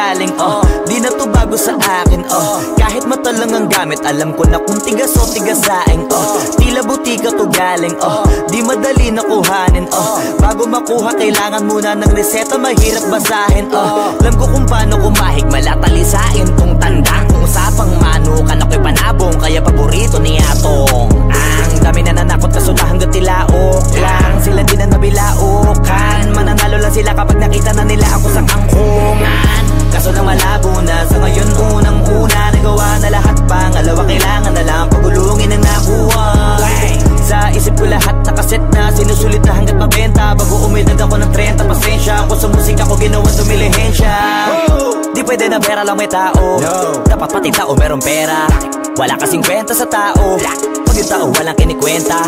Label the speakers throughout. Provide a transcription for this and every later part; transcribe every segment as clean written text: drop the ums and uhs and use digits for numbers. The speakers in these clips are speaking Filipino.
Speaker 1: galing. Di na to bago sa akin. Kahit mata lang ang gamit, alam ko na kung tigas o tigasaing. Tila butika to galing. Di madali na kuhanin. Bago makuha kailangan muna ng reseta, mahirap basahin. Alam ko kung paano kumahig, malatalisain tong tandang. Kung usapang manukan ako'y panabong, kaya paborito ni Atong. Ang dami na nanakot kasula hanggang tilaok lang. Sila din na nabilaukan, mananalo lang sila kapag nakita na nila ako sa kangkungan. Kaso lang malabo na sa ngayon, unang-una nagawa na lahat. Pangalawa kailangan na lang pagulungin ang nakuha. Sa isip ko lahat nakaset na, sinusulit na hanggat mabenta. Bago umidad ako ng 30, pasensya ako sa musika ko, ginawa dumilihensya. Di pwede na pera lang may tao, dapat pati tao merong pera. Wala kasing kwenta sa tao, pag yung tao walang kinikwenta.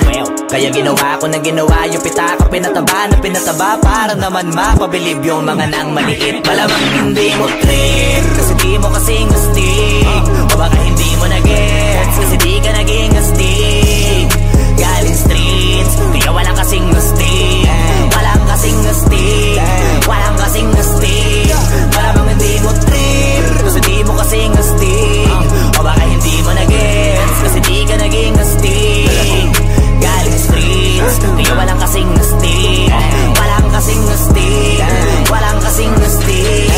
Speaker 1: Kaya ginawa ko ng ginawa, yung pitaka pinataba na pinataba, para naman mapabilib yung mga nang maliit. Malamang hindi mo trip, kasi di mo kasing astig. O baka hindi mo na-gets, kasi di ka naging astig. Galing streets, kaya walang kasing astig. Walang kasing astig, walang kasing astig. Malamang hindi mo trip, kasi di mo kasing astig. O baka hindi mo na-gets, kasi di ka naging astig. Galing streets, kaya walang kasing astig. Walang kasing astig, walang kasing astig.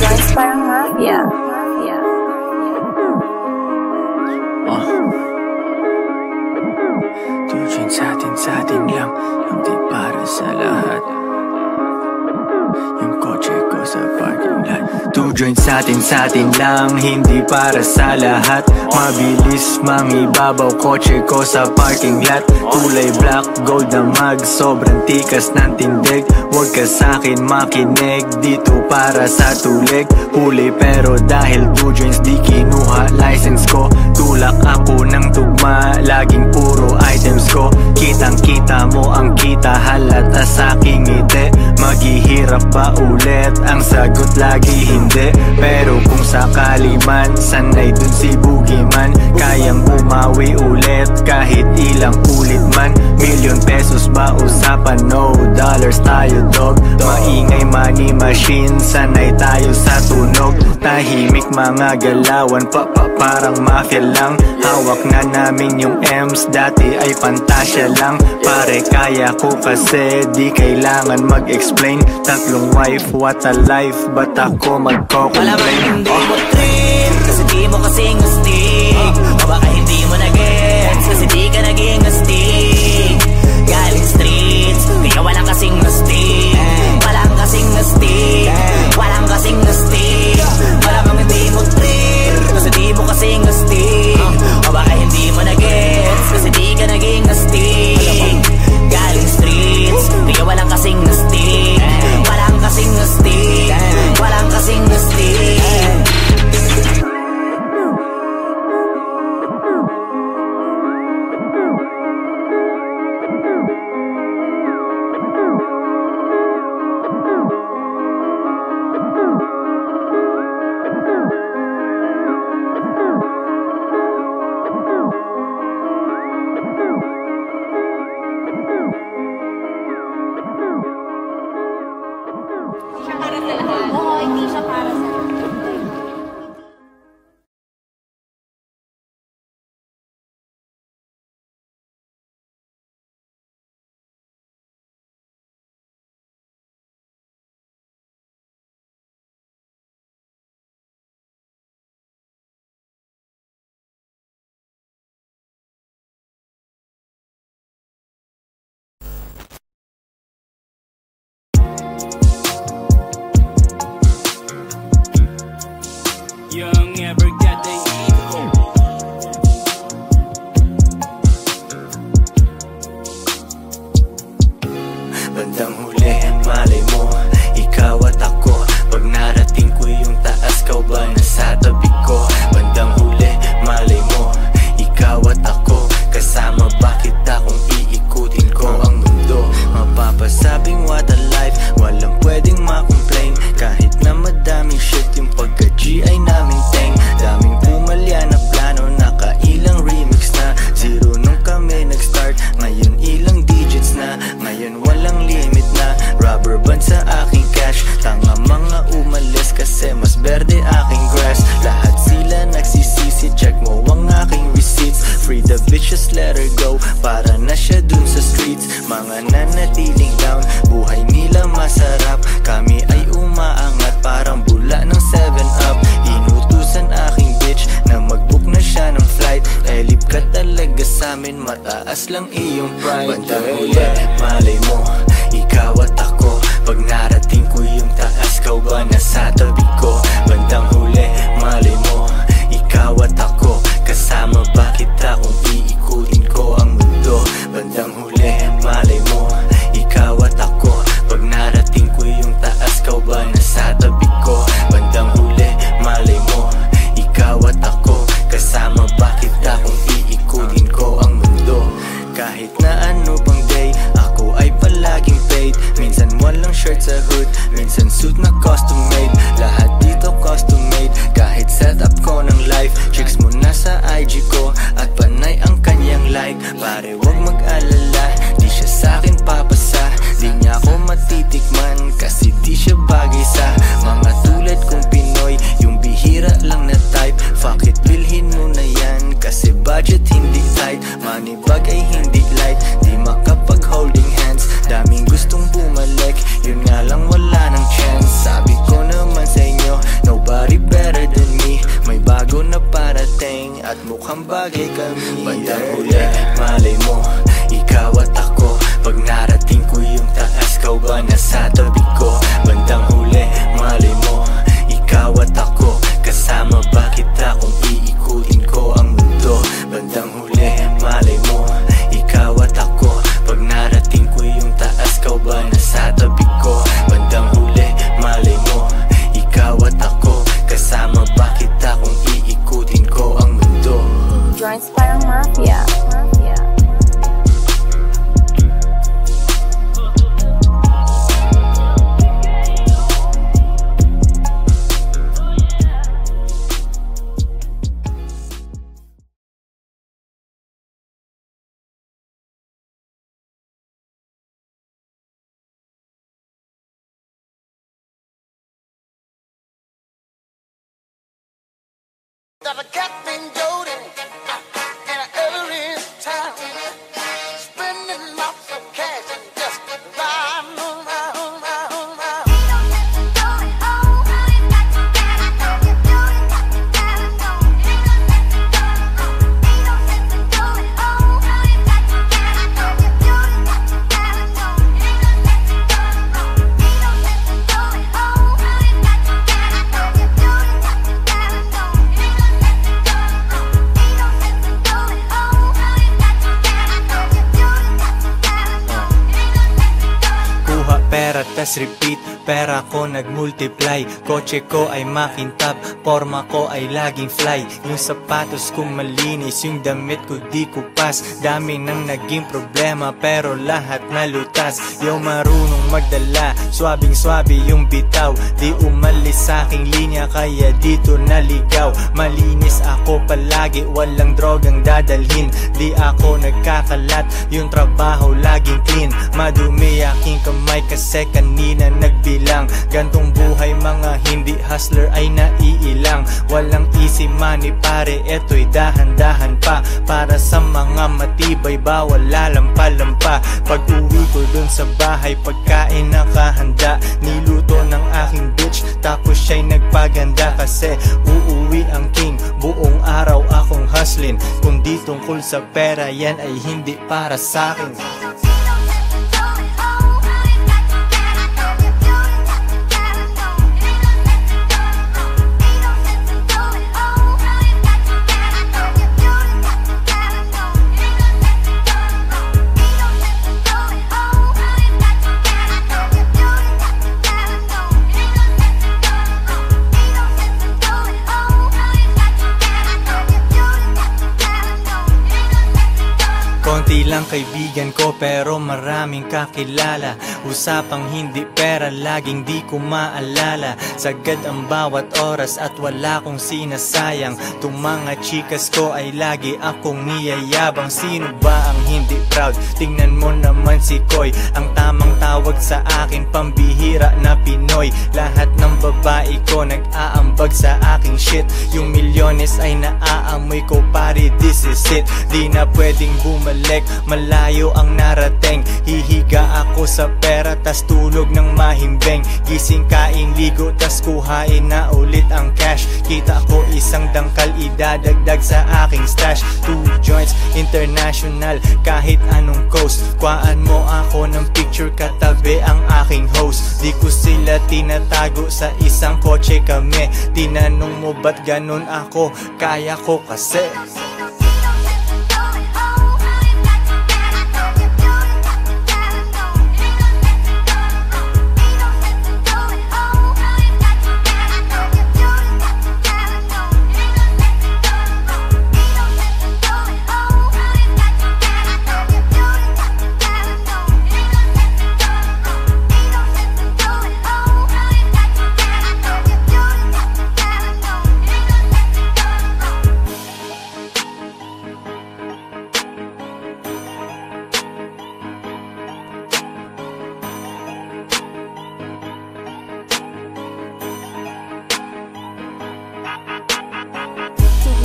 Speaker 2: Guys, parang mafia.
Speaker 3: Tujuan sa atin lang, hindi para sa lahat. Yung kotse ko sa parking lot. Tujuan sa atin lang, hindi para sa lahat. Mabilis mangibabaw, kotse ko sa parking lot. Kulay black, gold na mag, sobrang tikas ng tindig. Huwag ka sa'kin makinig, dito para sa tulig. Huli pero dahil 2 joints di kinuha license ko. Tulak ako ng tugma, laging puro items ko. Kitang kita mo ang kita, halata sa'king ngiti. Maghihirap ba ulit? Ang sagot lagi hindi. Pero kung sakali man, sanay dun si Boogeyman. Kayang bumawi ulit kahit ilang ulit man. Million pesos ba usapan? No dollars tayo dog. Maingay money machine, sanay tayo sa tunog. Tahimik mga galawan, parang mafia lang. Hawak na namin yung M's, dati ay pantasya lang. Pare kaya ko kasi di kailangan mag-explain. Tatlong wife, what a life, ba't ako magko-complain?
Speaker 1: Malamang hindi mo trip, kasi di mo kasing astig. O baka hindi mo na-gets, kasi di ka naging astig. Galing streets, kaya walang kasing astig. Walang kasing astig, walang kasing astig. Malamang hindi mo trip, kasi di mo kasing astig. O baka hindi mo na-gets, kasi di ka naging astig. Galing streets, kaya walang kasing astig. Walang kasing astig, walang kasing astig.
Speaker 3: lang iyong pride. Bandang huli, malay mo, ikaw at ako. Pag narating ko yung taas, kau ba nasa tabi ko? Bandang huli, malay mo, ikaw at ako. Kasama ba kita kung iikutin ko ang mundo? Bandang huli, malay mo, ikaw at ako. Pag narating ko yung taas, kau ba nasa tabi ko? Bandang huli, malay mo, ikaw at ako. Kasama ba kita kung iikutin ko ang mundo? Kahit na ano pang day, ako ay palaging paid. Minsan walang shirt sa hood, minsan suit na custom made. Lahat dito custom made, kahit setup ko ng life. Chicks mo na sa IG ko, at panay ang kanyang like. Pare wag mag-alala, di siya sa'kin papasa. Di niya ako matitikman, kasi di siya bagay sa mga tulad kong Pinoy. Yung bihira lang na type, fuck it, bilhin mo na yan. Kasi budget hindi tight, money bag ay hindi light. Di makapag holding hands, daming gustong bumalik. Yun nga lang wala ng chance. Sabi ko naman sa inyo, nobody better than me. May bago na parating, at mukhang bagay kami. Bandang huli, malay mo, ikaw at ako. Pag narating ko yung taas, kau ba nasa tabi ko? Bandang huli, malay mo, ikaw at ako. Kasama ba kita kung iikutin ko ang mundo? Bandang huli, malay mo, ikaw at ako. Pag narating ko yung taas, kau ba nasa tabi ko? Bandang huli, malay mo, ikaw at ako. Kasama ba kita kung iikutin ko ang mundo?
Speaker 2: Joints parang mafia.
Speaker 4: That a cat named Jody in every town, spending lots of cash and just riding around.
Speaker 3: Pera tas repeat, pera ko nagmultiply. Kotse ko ay makintab, forma ko ay laging fly. Yung sapatos ko malinis, yung damit ko di kupas. Dami nang naging problema pero lahat nalutas. Yung marunong magdala, swabing swabe yung bitaw. Di umalis sa aking linya kaya dito naligaw. Malinis ako palagi, walang drogang dadalhin. Di ako nagkakalat, yung trabaho laging clean. Madumi aking kamay kasi kanina nagbilang. Gantong buhay mga hindi hustler ay naiilang. Walang easy money pare, eto'y dahan-dahan pa. Para sa mga matibay bawal lalampa-lampa. Pag uwi ko dun sa bahay pagkain nakahanda. Niluto ng aking bitch tapos siya'y nagpaganda. Kasi uuwi ang king, buong araw akong hustling. Kung di tungkol sa pera yan ay hindi para sa'kin. Konti lang kaibigan ko pero maraming kakilala. Usapang hindi pera laging di ko maalala. Sagad ang bawat oras at wala kong sinasayang. Tung mga chikas ko ay lagi akong niyayabang. Sino ba ang hindi proud? Tingnan mo naman si Koy. Ang tamang tawag sa akin pambihira na Pinoy. Lahat ng babae ko nag-aambag sa aking shit. Yung milyones ay naaamoy ko, pare, this is it. Di na pwedeng bumalik, malayo ang narating. Hihiga ako sa pera, tas tulog ng mahimbing. Gising, kain, ligo, tas kuhain na ulit ang cash. Kita ko isang dangkal, idadagdag sa aking stash. 2 joints, international, kahit anong coast. Kuhaan mo ako ng picture, katabi ang aking host. Di ko sila tinatago, sa isang kotse kami. Tinanong mo ba't ganun ako, kaya ko kasi.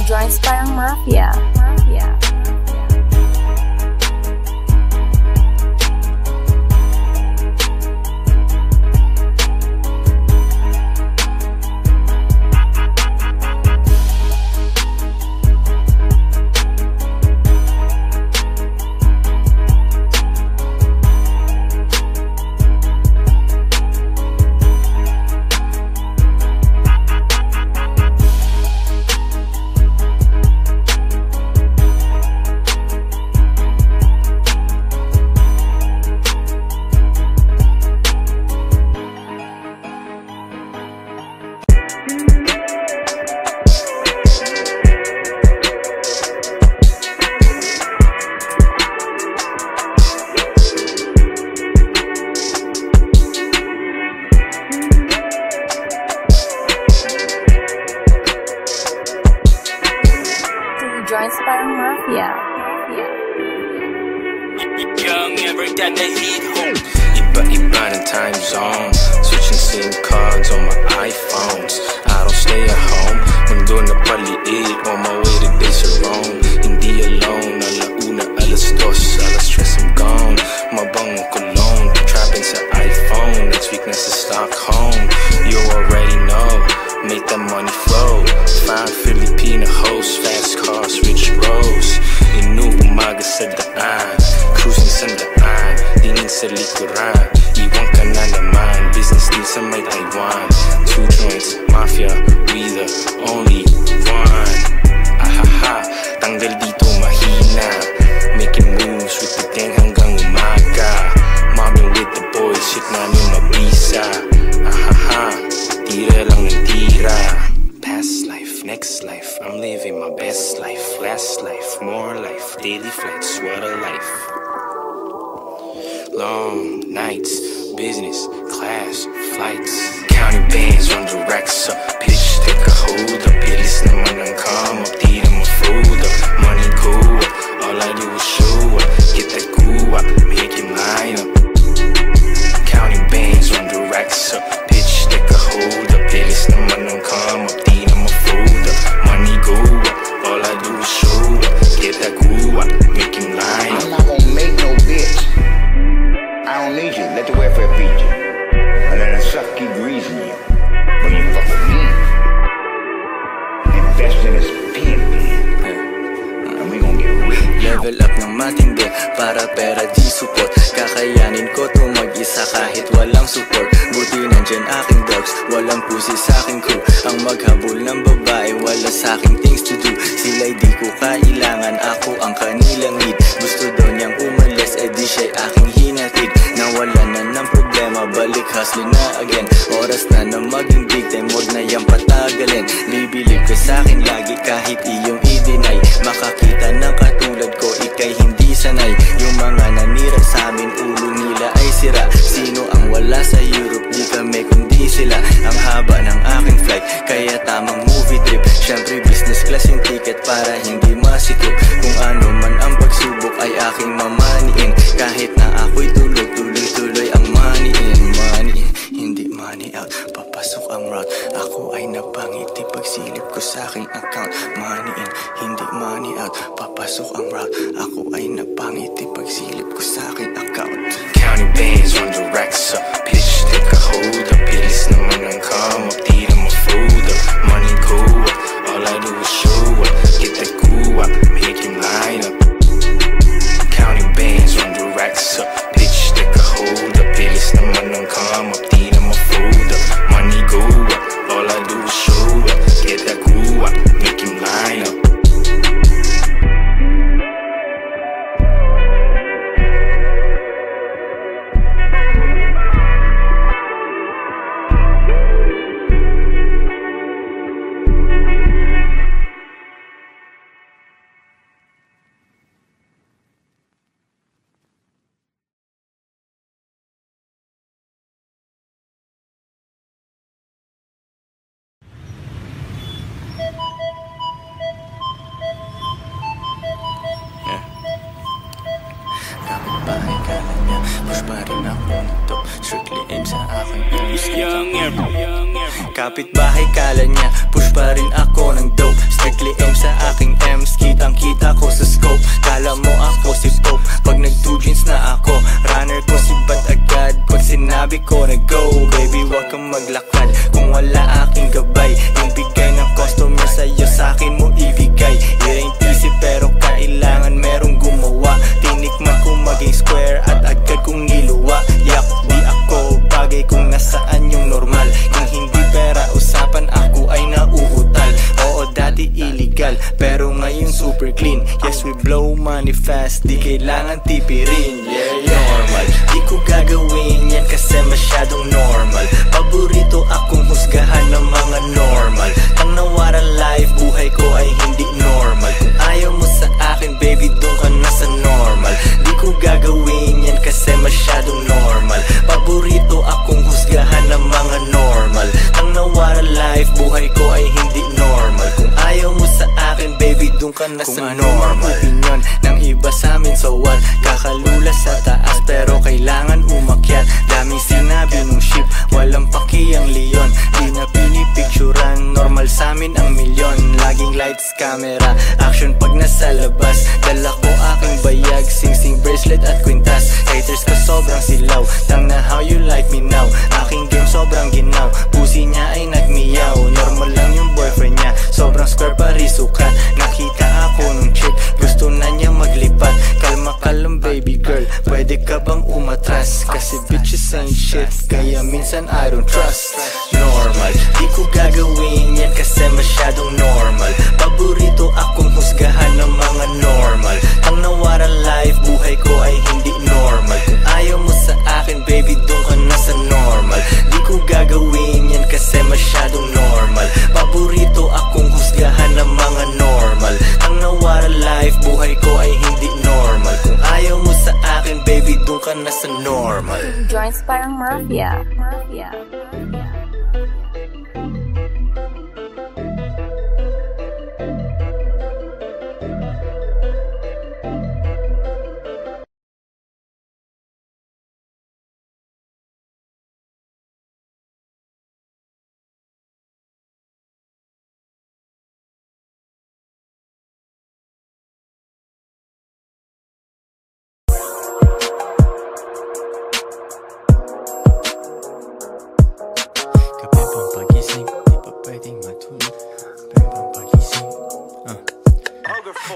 Speaker 2: Joints parang mafia. Joints parang mafia.
Speaker 5: Young, never got the heat home. Iba-iba ng time zone, switching SIM cards on my iPhones. I don't stay at home, mundo na paliit, on my way to base of Rome. Hindi alone, alauna, alas 2, alas 3, I'm gone. Mabangong cologne, trapping sa iPhone, next week nasa Stockholm. You already know, make that money flow. Find Filipino hosts, fast cars, rich bros. Inuumaga sa daan, cruising sa daan, tingin sa likuran, iwan ka na naman, business din sa may Taiwan. 2 joints, mafia, we the only one. Ahaha, tanggal dito mahina, making moves with the gang hanggang umaga. Mobbing with the boys, shit namin mabisa. Ahaha, tira lang ng tira. Past life, next life, I'm living my best life. Last life, more life, daily flights, what a life. Long nights, business, class, flights. Counting bands, run the racks up. Pitch, take a hold up. Bilis naman ang come up, di na ma-fold up. Money go up, all I do is show up. Get that goo up, make him line up. Counting bands, run the racks up. Pitch, take a hold up. Bilis naman ang come up, di na ma-fold up. Money go up, all I do is show up. Get that goo up, make him line up.
Speaker 6: I'm not gonna make no bitch. I don't need you, let the welfare feed you. And let the suck keep greasing you. When you fuck with me, invest in this pen. And we gon' get rich.
Speaker 3: Level up ng matindi, para pera di support. Kakayanin ko to mag-isa kahit walang support. Buti nandyan aking dogs, walang pusi sa aking crew. Ang maghabol ng babae, wala sa aking things to do. Sila'y di ko kailangan, ako ang kanilang need. Gusto daw niyang umalis, di siya'y aking hinatid. Nawala na ng problema, balik hustling na again. Oras na na maging big time, wag na yang patagalin. Bibilib ka sa'kin lagi kahit iyong i-deny. Makakita ng katulad ko, ikay hindi sanay. Yung mga nanira sa amin, ulo nila ay sira. Sino ang wala sa Europe, di kami kundi sila. Ang haba ng aking flight, kaya tamang movie trip. Syempre business class yung ticket para hindi masikip. Kung ano man ang pagsubok ay aking mamaniin. Kahit na ako'y tulog, tuloy-tuloy ang money in, hindi money out. papasok ang route. Ako ay napangiti pagsilip ko sa aking account. Money in, hindi money out. Papasok ang route. Ako ay napangiti pagsilip ko sa aking account.
Speaker 5: County bands on the racks up. Bitch, take a hold up. Bilis naman ang come up. Di na ma-food up. Money go up. All I do is show up. Get the goo up. Make him line up. County bands on the racks up. Bitch, take a hold up. Bilis naman ang come up. Di na ma-food up. Money go up. All I do is show up. Get that goo up. Make him line up.
Speaker 3: Kapitbahay kala niya, push pa rin ako nito. Strictly aim sa aking Kapitbahay kala niya, push pa rin ako ng dope. Strictly aim sa aking M's, kitang kita ko sa scope. Kala mo ako si Pope, pag nag-2 jeans na ako. Runner ko si Bat agad, pag sinabi ko na go. Baby wag kang maglakad, kung wala aking gabay. Yung bigay ng customer sa'yo, sa'kin mo ibigay. It ain't easy pero kailangan merong gumawa. Tinikman ko maging square at agad kong niluwa. Yak, di ako bagay kung nasaan yung normal. Kung hindi pera usapan, ako ay nauutal. Oo, dati illegal, pero ngayon super clean. Yes, we blow money fast, di kailangan tipirin. Yeah, normal, di ko gagawin yan kasi masyadong normal. Paborito akong husgahan ng mga normal. Ang nawara life, buhay ko ay hindi normal. Kung ayaw mo sa akin, baby, doon ka na sa normal. Di ko gagawin yan kasi masyadong normal. Paborito akong husgahan ng mga normal. Ang nawara life, buhay ko ay hindi normal. Kung ayaw mo sa akin, baby, doon ka na sa normal. Opinion ng iba sa amin, so what? Kakalula sa taas pero kailangan umakyat. Daming sinabi nung ship, walang paki ang leon. Di na pinipicturan, normal sa amin ang milyon. Laging lights, camera, action pag nasa labas. Dala ko aking bayag, sing-sing bracelet at kwintas. Haters ko sobrang silaw, tang na how you like me now. Aking game sobrang ginaw, pusi niya ay nagmiyaw. Normal lang yung boyfriend niya, sobrang square parisukat. Nakita ako nung chick, gusto na niya maglipat. Kalma ka lang baby girl, pwede ka bang umatras? Kasi bitches ain't shit, kaya minsan I don't trust. Normal, di ko gagawin yan kasi masyadong normal. Paborito akong husgahan ng mga normal. Ang nawara life, buhay ko ay hindi normal. Kung ayaw mo sa akin, baby, doon ka na sa normal. Di ko gagawin yan kasi masyadong normal. Paborito akong husgahan ng mga normal. Ang nawara life, buhay ko ay hindi normal. Kung ayaw mo sa akin, baby, doon ka na sa normal.
Speaker 2: Joints parang Mafia.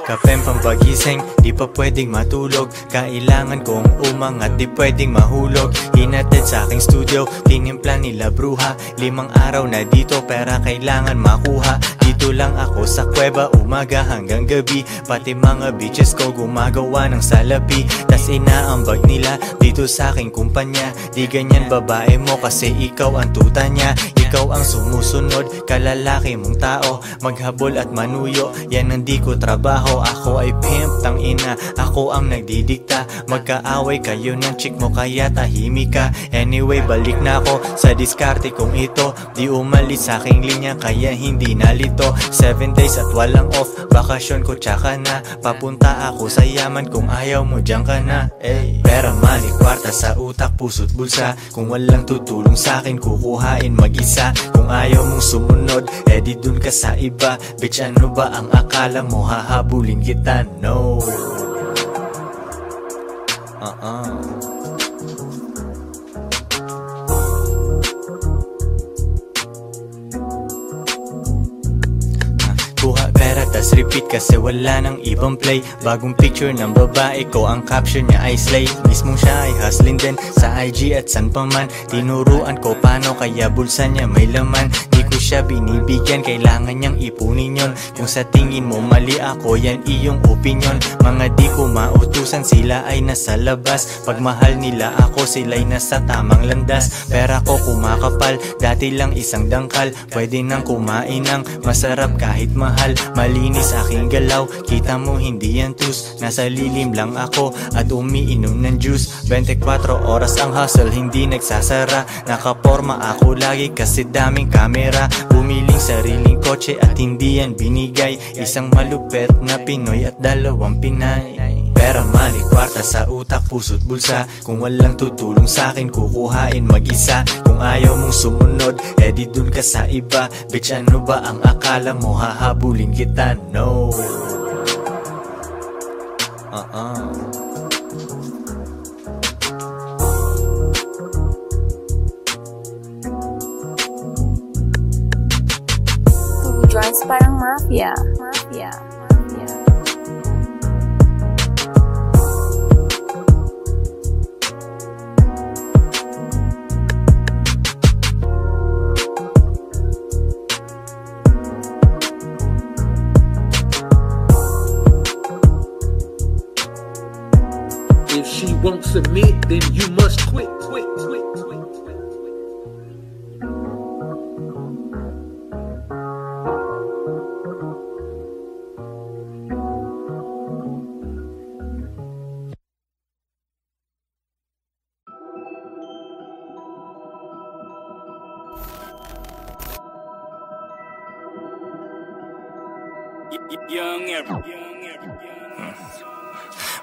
Speaker 3: Kapeng pampagising, di pa pwedeng matulog. Kailangan kong umangat, di pwedeng mahulog. Hinatid sa aking studio, tinimpla nila bruha. 5 araw na dito, pera kailangan makuha. Dito lang ako sa kuweba, umaga hanggang gabi. Pati mga bitches ko gumagawa ng salapi. Tas inaambag nila dito sa aking kumpanya. Di ganyan babae mo kasi ikaw ang tuta niya. Ikaw ang sumusunod, kalalaki mong tao. Maghabol at manuyo, yan ang di ko trabaho. Ako ay pimp, tang ina, ako ang nagdidikta. Magkaaway kayo ng chick mo kaya tahimik ka. Anyway, balik na ako sa diskarte kong ito. Di umalis sa aking linya kaya hindi nalito. 7 days at walang off, bakasyon ko tsaka na. Papunta ako sa yaman, kung ayaw mo diyan ka na. na, Pera, money, kwarta sa utak, puso't bulsa. Kung walang tutulong sa'kin, kukuhain mag-isa. Kung ayaw mong sumunod, di dun ka sa iba. Bitch, ano ba ang akala mo, hahabulin kita? No. Kuha pera tas repeat kasi wala nang ibang play. Bagong picture ng babae ko, ang caption niya ay slay. Mismong siya ay hustling din sa IG at san pa man. Tinuruan ko paano kaya bulsa niya may laman. Di ko siya binibigyan, kailangan niyang ipunin yon. Kung sa tingin mo mali ako, yan iyong opinion. Mga di ko mautusan, sila ay nasa labas. Pag mahal nila ako, sila'y nasa tamang landas. Pera ko kumakapal, dati lang isang dangkal. Pwede nang kumain ng masarap kahit mahal. Malinis aking galaw, kita mo hindi yan tus. Nasa lilim lang ako at umiinom ng juice. 24 oras ang hustle, hindi nagsasara. Nakaporma ako lagi kasi daming kamera. Bumiling sariling kotse at hindi yan binigay. Isang malupet na Pinoy at 2 Pinay. Pera, money, kwarta sa utak, puso't bulsa. Kung walang tutulong sa'kin, kukuhain mag-isa. Kung ayaw mong sumunod, di dun ka sa iba. Bitch, ano ba ang akala mo, hahabulin kita? No.
Speaker 2: Two joints parang mafia.
Speaker 7: If she won't submit, then you must quit.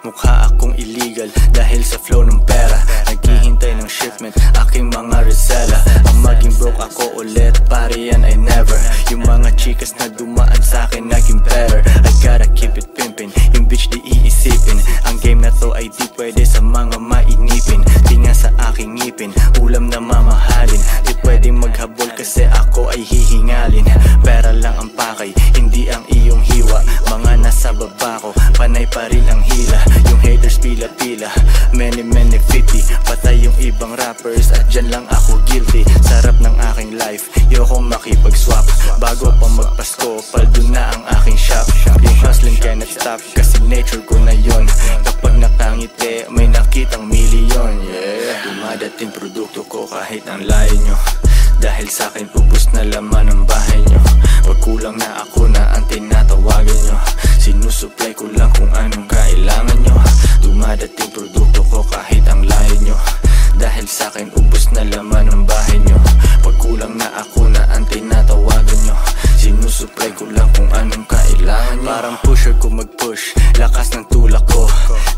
Speaker 3: Mukha akong illegal dahil sa flow ng pera. Naghihintay ng shipment, aking mga resela. Ang maging broke ako ulit, pare yan ay never. Yung mga chikas na dumaan sa'kin naging better. I gotta keep it pimpin', yung bitch di iisipin. Ang game na to ay di pwede sa mga mainipin. Di nga sa aking ngipin, ulam na mamahalin. Di pwedeng maghabol kasi ako ay hihingalin. Pera lang ang pakay, hindi ang iyong hiwa. Mga nasa baba ko, panay pa rin ang hila. Yung haters pila-pila, many 50. Patay yung ibang rappers at dyan lang ako guilty. Sarap ng aking life, yoko makipag-swap. Bago pa magpasko, paldo na ang aking shop. Yung hustling cannot stop, kasi nature ko na yun. Kapag nakangiti, may nakitang milyon. Dumadating produkto ko kahit ang layo nyo. Dahil sa'kin pupus na laman ang bahay nyo. Wag kulang na ako na ang tinatawagan nyo. Sinusupply ko lang kung anong kailangan nyo. Dumadating produkto ko kahit ang layo nyo. Dahil sa'kin ubos na laman ang bahay nyo. Pag kulang na ako na ang tinatawagan nyo. Sinusupply ko lang kung anong kailangan nyo. Parang pusher ko mag-push, lakas ng tulak ko.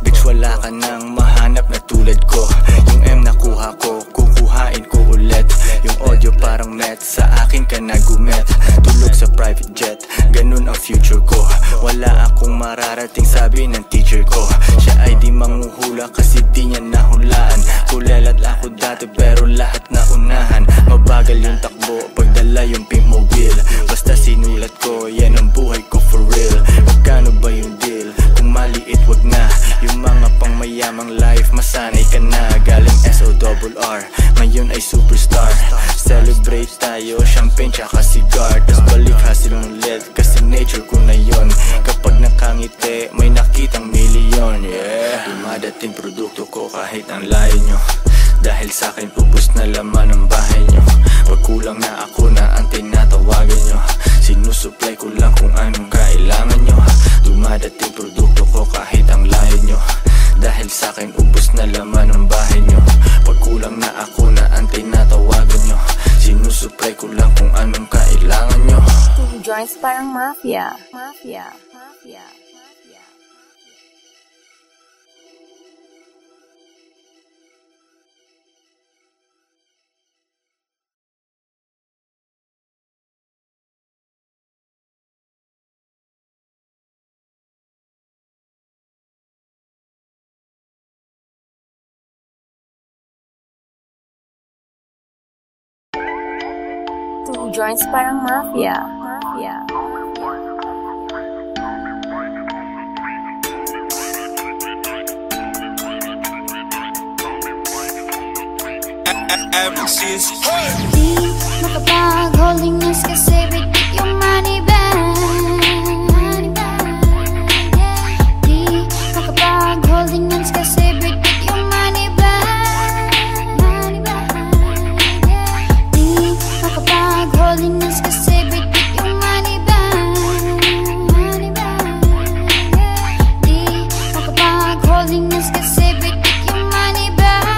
Speaker 3: Bitch, wala ka nang mahanap na tulad ko. Yung M nakuha ko, kukuhain ko ulit. Yung audio parang met, sa akin ka nagumet. Tulog sa private jet, ganun ang future ko. Wala akong mararating, sabi ng teacher ko. Siya ay di manghuhula kasi di niya nahulaan. Kulelat ako dati pero lahat na unahan. Mabagal yung takbo, pagdala yung pink mobile. Basta sinulat ko, yan ang buhay ko for real. Magkano ba yung deal? Kung maliit wag na. Yung mga pang mayamang life, masanay ka na. Galing SORR, ngayon ay superstar. Celebrate tayo, champagne tsaka cigar. Tas balik hasil ulit, kasi nature ko na yun. Kapag nakangiti, may nakitang milyon. Dumadating produkto ko kahit ang layo nyo. Dahil sa'kin pupus na laman ang bahay nyo. Wag kulang na ako na ang tinatawagan nyo. Sinusupply ko lang kung anong kailangan nyo. Dumadating produkto ko kahit ang layo nyo. Dahil sa'kin ubos na laman ang bahay nyo. Pag kulang na ako na ang tinatawagan nyo. Sinusupply ko lang kung anong kailangan nyo.
Speaker 2: Two joints parang mafia. Who joins parang mafia?
Speaker 8: Di makapag-holding hands kasi bitik yung money bag. Di makapag-holding hands kasi bitik yung money bag. Di makapag-holding hands kasi bitik yung money bag. Di makapag-holding hands kasi bitik yung money bag.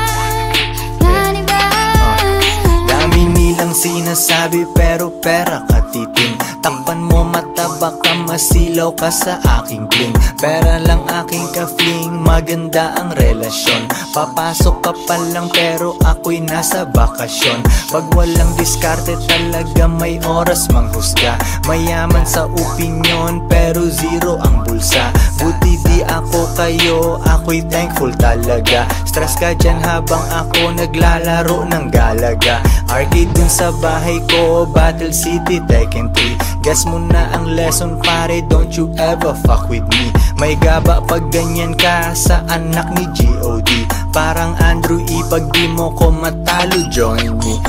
Speaker 3: Sinasabi pero pera katiting. Takpan mo mata baka masilaw ka sa aking bling. Pera lang aking ka-fling, maganda ang relasyon. Papasok ka pa lang pero ako'y nasa bakasyon. Pag walang diskarte talaga may oras manghusga. Mayaman sa opinyon pero zero ang bulsa. Buti di ako kayo, ako'y thankful talaga. Stress ka dyan habang ako naglalaro ng galaga. Arcade dun sa bahay ko, Battle City, Tekken 3. Guess mo na ang lesson pare, don't you ever fuck with me. May gaba pag ganyan ka sa anak ni G.O.D. Parang Andrew E, pag di mo ko matalo, join me.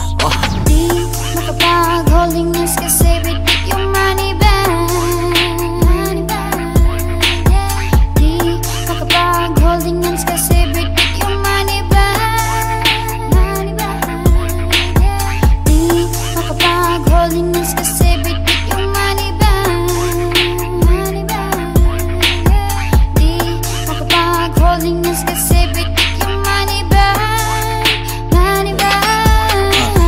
Speaker 8: Di makapag-holding hands kasi bitik yung money bag. Di makapag-holding hands kasi bitik yung money bag. Di makapag-holding hands kasi bitik yung money bag. Di makapag-holding hands kasi bitik yung money bag.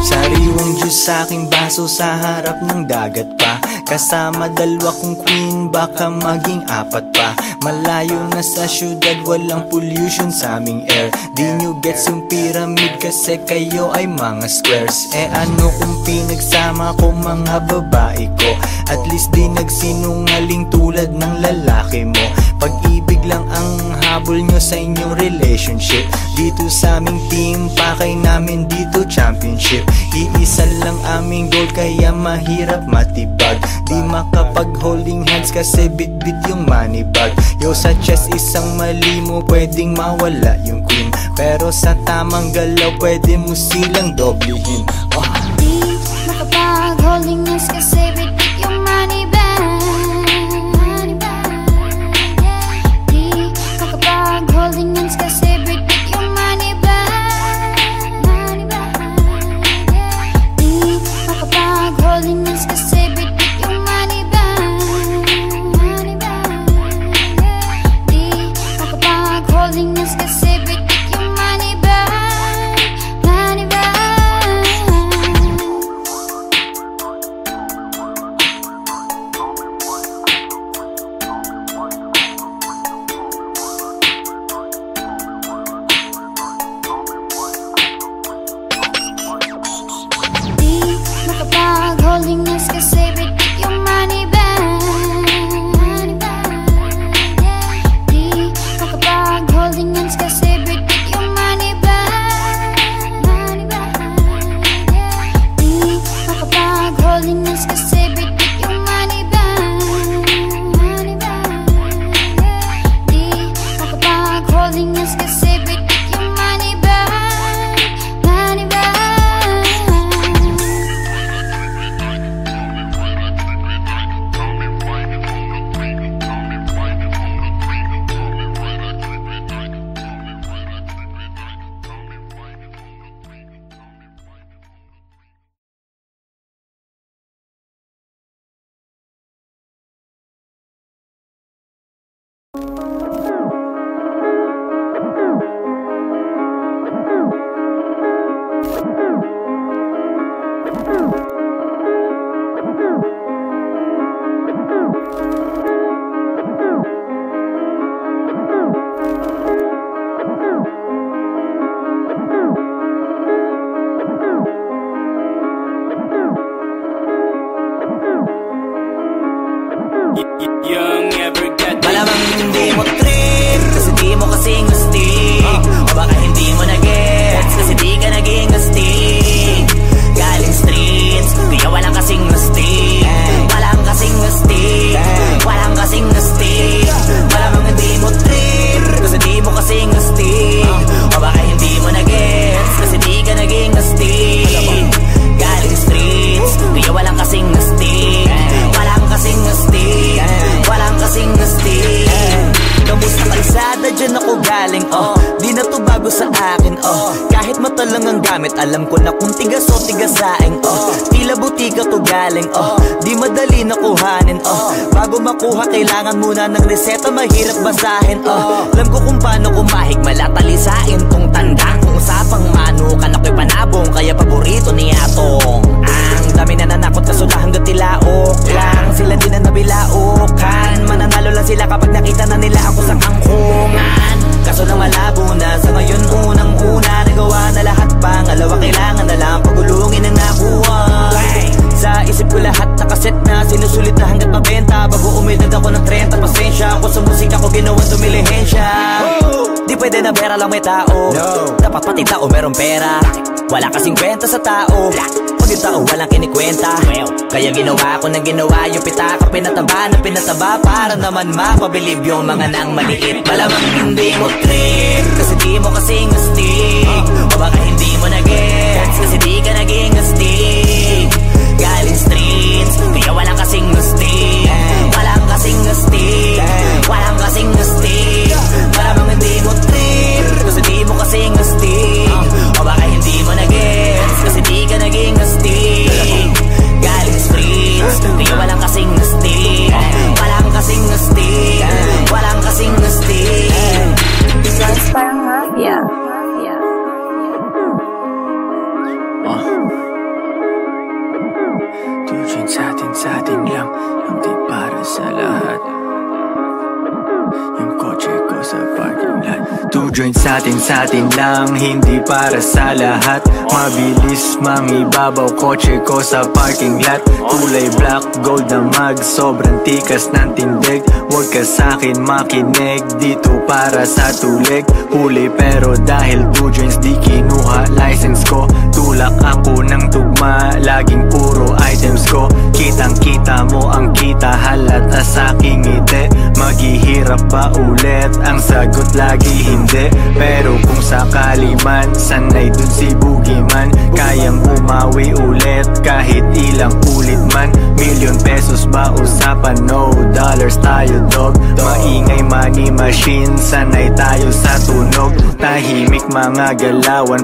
Speaker 3: Sariwang juice sa aking baso sa harap ng dagat pa. Kasama dalawa kong queen, baka maging apat pa. Malayo na sa syudad, walang pollution sa aming air. Di nyo gets yung pyramid kasi kayo ay mga squares. Eh ano kung pinagsama ko mga babae ko? At least di nagsinungaling tulad ng lalaki mo. Pag-ibig lang ang habol nyo sa inyong relationship. Dito sa aming team, pakay namin dito championship. Iisa lang aming goal kaya mahirap matibag. Di makapag-holding hands kasi bit-bit yung money bag. Yo sa chest isang mali mo pwedeng mawala yung queen. Pero sa tamang galaw pwede mo silang doblehin.
Speaker 8: Di makapag-holding hands kasi bitik yung money bag. Di makapag-holding hands kasi bitik yung money bag. Di makapag-holding hands kasi bitik yung money bag. Di makapag-holding hands kasi bitik yung money bag. Money bag. Di makapag-holding hands kasi bitik yung money bag. Di makapag-holding hands kasi bitik yung money bag. Di makapag-holding hands kasi bitik yung money bag. Di makapag-holding hands kasi bitik yung money bag. Money bag.
Speaker 1: Malamang hindi mo trip kasi di mo kasing astig. O baka hindi mo na-gets kasi di ka naging astig. Galing streets, kaya walang kasi gamit. Alam ko na kung tigas o tigasaing tila butika to galing di madali na kuhanin bago makuha kailangan muna ng reseta, mahirap basahin alam ko kung paano kumahig malatalisain tong tanda. Kung usapang manukan ako'y panabong, kaya paborito ni Atong. Ang dami na nanakot kaso na hanggang tilaok lang, sila din na nabilaukan. Mananalo lang sila kapag nakita na nila ako sa kangkungan. Kaso na malabo na sa ngayon, unang-una nagawa na lahat, pangalawa kailangan na lang pagulungin ang nakuha. Sa isip ko lahat nakaset na, sinusulit na hanggat mabenta. Bago umidad ako ng 30, pasensya ako sa musika ko, ginawang dumilihensya. Di pwede na pera lang may tao, dapat pati tao meron pera. Wala kasing kwenta sa tao pag yung tao walang kinikwenta. Kaya ginawa ko ng ginawa, yung pitaka pinataba na pinataba, para naman mapabilib yung mga nang maliit. Malamang hindi mo trip kasi di mo kasing astig, o baka hindi mo na-gets kasi di ka naging astig. Galing streets kaya walang kasing astig, walang kasing astig, walang kasing astig. Malamang hindi mo trip kasi di mo kasing astig, o baka hindi mo na-gets kasi di ka naging astig. Galing streets kaya walang kasing astig, walang kasing astig, walang kasing astig.
Speaker 2: Joints parang mafia.
Speaker 3: Two joints sa atin lang, hindi para sa lahat. Yung kotse ko sa parking lot. Two joints sa atin lang, hindi para sa lahat. Mabilis mangibabaw, kotse ko sa parking lot. Kulay black, gold na mag, sobrang tikas ng tindig. Huwag ka sa'kin makinig, dito para sa tulig. Huli pero dahil two joints di kinuha license ko. Tulak ako ng tugma, laging puro items ko. Kitang kita mo ang kita, halata sa'king ngiti. Maghihirap pa ulit, ang sagot lagi hindi. Pero kung sakali man, sanay dun si Boogeyman. Kayang bumawi ulit kahit ilang ulit man. Million pesos ba usapan? No dollars tayo dog. Maingay money machine, sanay tayo sa tunog. Tahimik mga galawan,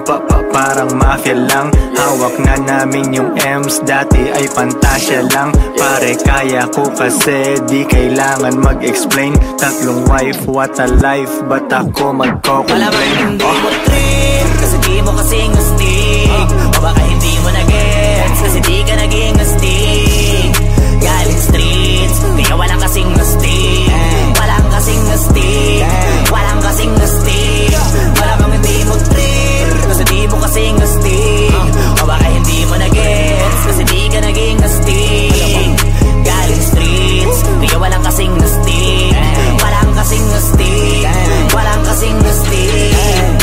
Speaker 3: parang mafia lang. Hawak na namin yung M's, dati ay pantasya lang. Pare kaya ko kasi di kailangan mag-explain. Tatlong wife, what a life, ba't ako magko-complain?
Speaker 1: Malamang hindi mo trip kasi di mo kasing astig, o baka hindi mo na-gets kasi di ka naging astig. Galing streets kaya walang kasing astig, walang kasing astig, walang kasing astig. Malamang hindi mo trip kasi di mo kasing astig, o baka hindi mo na-gets kasi di ka naging astig. Galing streets kaya walang kasing astig, walang kasing astig, walang kasing astig.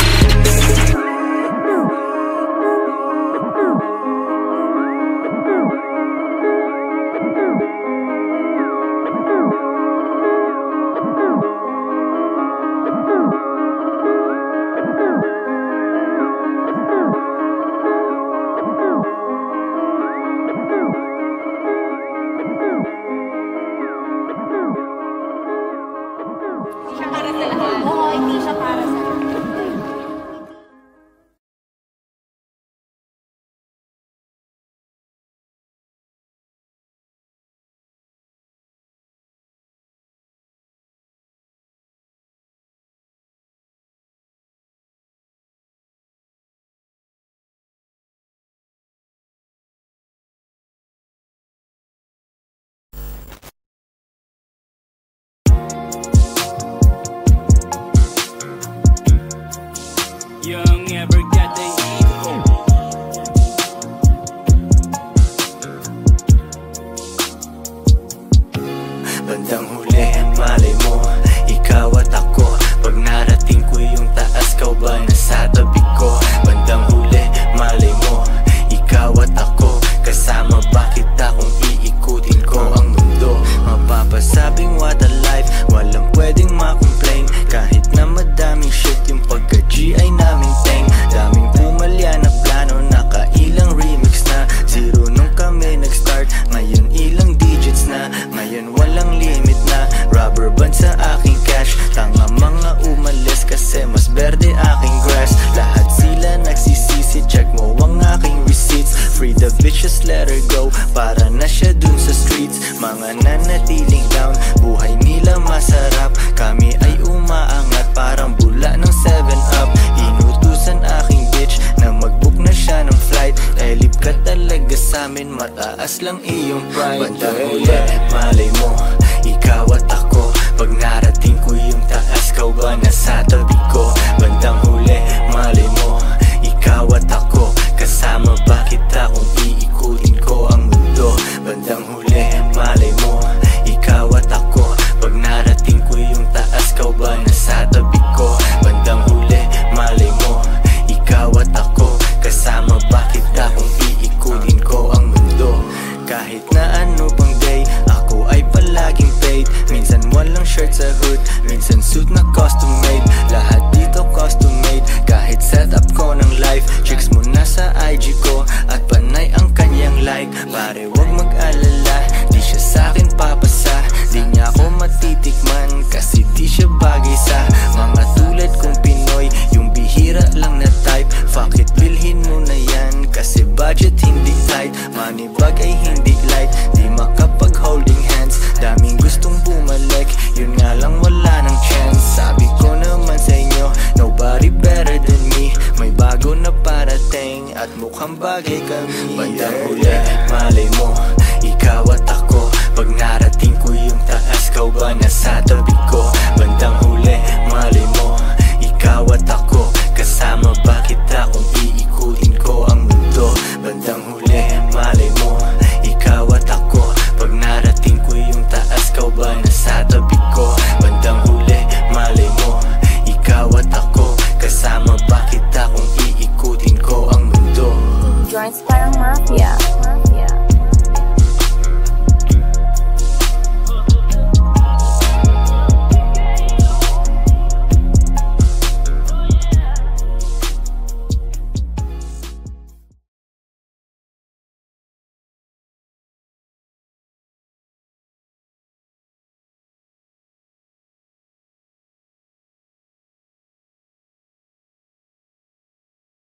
Speaker 3: mga nanatiling down, buhay nila masarap. Kami ay umaangat parang bula ng 7-Up. Inutusan aking bitch na mag-book na siya ng flight. Elip ka talaga sa'min, mataas lang iyong pride. Bandang huli, malay mo, ikaw at ako. Pag narating ko yung taas, kau ba nasa tabi ko? Bandang huli, malay mo, ikaw at ako. Kasama ba kita kung iikutin ko ang mundo? Bandang huli, malay mo, ikaw at ako. Pag narating ko yung taas, kau ba nasa tabi ko? Bandang huli, malay mo, ikaw at ako. Kasama ba kita kung iikutin ko ang mundo? Kahit na ano pang day, ako ay palaging paid. Minsan walang shirt sa hood, minsan suit na custom made. Lahat dito custom made, kahit setup ko ng life. Chicks mo na sa IG ko, at panay ang kanyang like. Pare wag mag-alala, di siya sa'kin papasa. Di niya ako matitikman, kasi di siya bagay sa mga tulad kong Pinoy. Yung bihira lang na type, fuck it, bilhin mo na yan. Kasi budget hindi tight, money bag ay hindi light. Di makapag holding hands, daming gustong bumalik, yun nga lang wala ng chance. Sabi ko naman sa inyo, nobody better than me. May bago na parating, at mukhang bagay kami. Bandang huli,